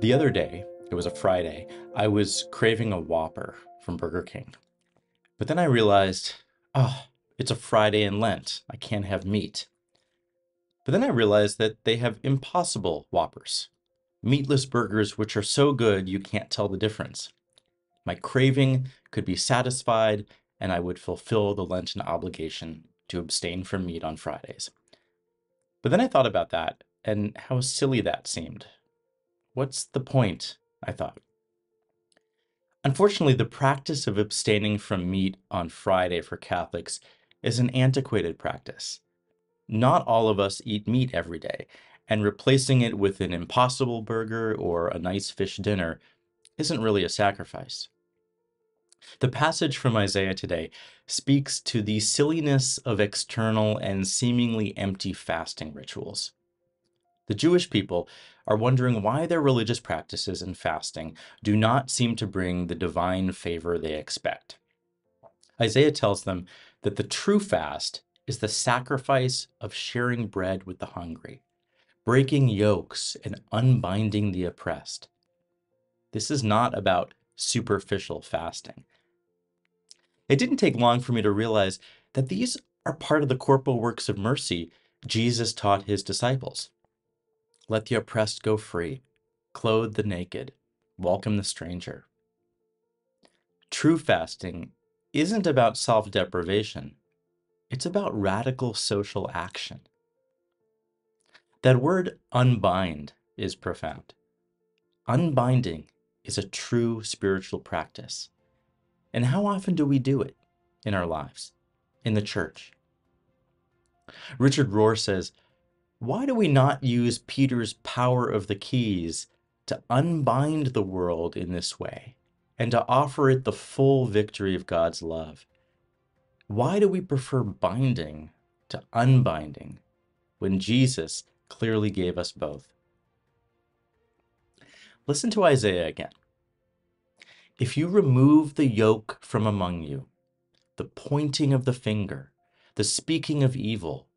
The other day, it was a Friday, I was craving a Whopper from Burger King. But then I realized, oh, it's a Friday in Lent. I can't have meat. But then I realized that they have Impossible Whoppers, meatless burgers which are so good you can't tell the difference. My craving could be satisfied, and I would fulfill the Lenten obligation to abstain from meat on Fridays. But then I thought about that and how silly that seemed. What's the point? I thought. Unfortunately, the practice of abstaining from meat on Friday for Catholics is an antiquated practice. Not all of us eat meat every day, and replacing it with an Impossible Burger or a nice fish dinner isn't really a sacrifice. The passage from Isaiah today speaks to the silliness of external and seemingly empty fasting rituals. The Jewish people are wondering why their religious practices and fasting do not seem to bring the divine favor they expect. Isaiah tells them that the true fast is the sacrifice of sharing bread with the hungry, breaking yokes and unbinding the oppressed. This is not about superficial fasting. It didn't take long for me to realize that these are part of the corporal works of mercy Jesus taught his disciples. Let the oppressed go free, clothe the naked, welcome the stranger. True fasting isn't about self-deprivation. It's about radical social action. That word unbind is profound. Unbinding is a true spiritual practice. And how often do we do it in our lives, in the church? Richard Rohr says, why do we not use Peter's power of the keys to unbind the world in this way and to offer it the full victory of God's love? Why do we prefer binding to unbinding when Jesus clearly gave us both? Listen to Isaiah again. If you remove the yoke from among you, the pointing of the finger, the speaking of evil,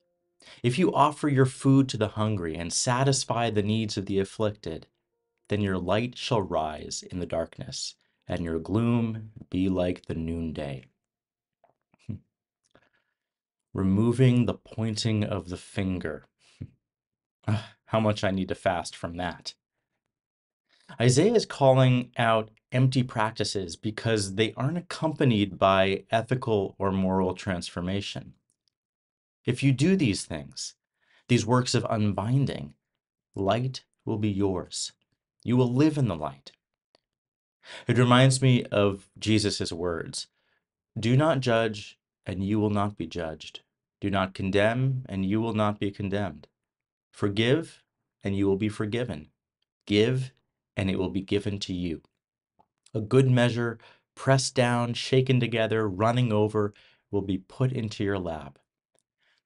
if you offer your food to the hungry and satisfy the needs of the afflicted, then your light shall rise in the darkness, and your gloom be like the noonday. Removing the pointing of the finger. How much I need to fast from that. Isaiah is calling out empty practices because they aren't accompanied by ethical or moral transformation. If you do these things, these works of unbinding, light will be yours. You will live in the light. It reminds me of Jesus' words, do not judge, and you will not be judged. Do not condemn, and you will not be condemned. Forgive, and you will be forgiven. Give, and it will be given to you. A good measure, pressed down, shaken together, running over, will be put into your lap.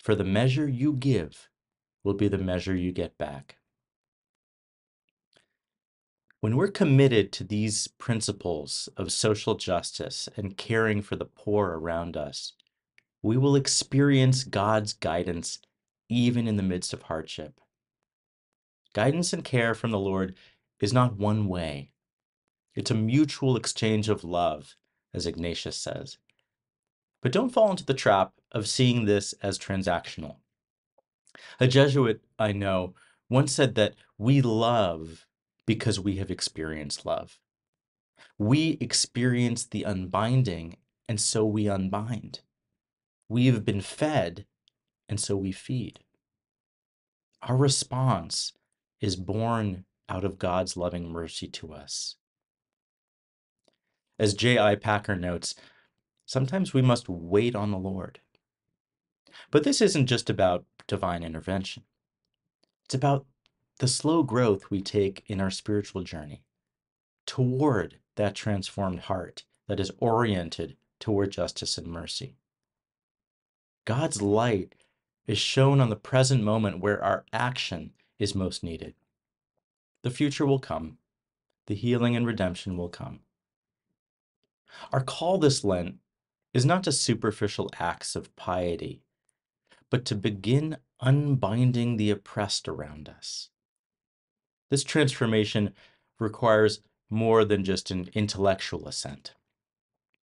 For the measure you give will be the measure you get back. When we're committed to these principles of social justice and caring for the poor around us, we will experience God's guidance even in the midst of hardship. Guidance and care from the Lord is not one way. It's a mutual exchange of love, as Ignatius says. But don't fall into the trap of seeing this as transactional. A Jesuit I know once said that we love because we have experienced love. We experience the unbinding, and so we unbind. We have been fed, and so we feed. Our response is born out of God's loving mercy to us. As J.I. Packer notes, sometimes we must wait on the Lord. But this isn't just about divine intervention. It's about the slow growth we take in our spiritual journey toward that transformed heart that is oriented toward justice and mercy. God's light is shown on the present moment where our action is most needed. The future will come. The healing and redemption will come. Our call this Lent is not to superficial acts of piety, but to begin unbinding the oppressed around us. This transformation requires more than just an intellectual assent.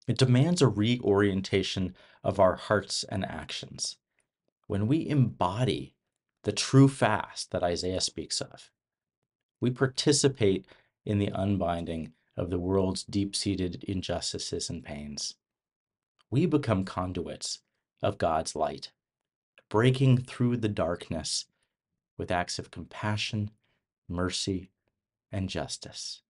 It demands a reorientation of our hearts and actions. When we embody the true fast that Isaiah speaks of, we participate in the unbinding of the world's deep-seated injustices and pains. We become conduits of God's light, breaking through the darkness with acts of compassion, mercy, and justice.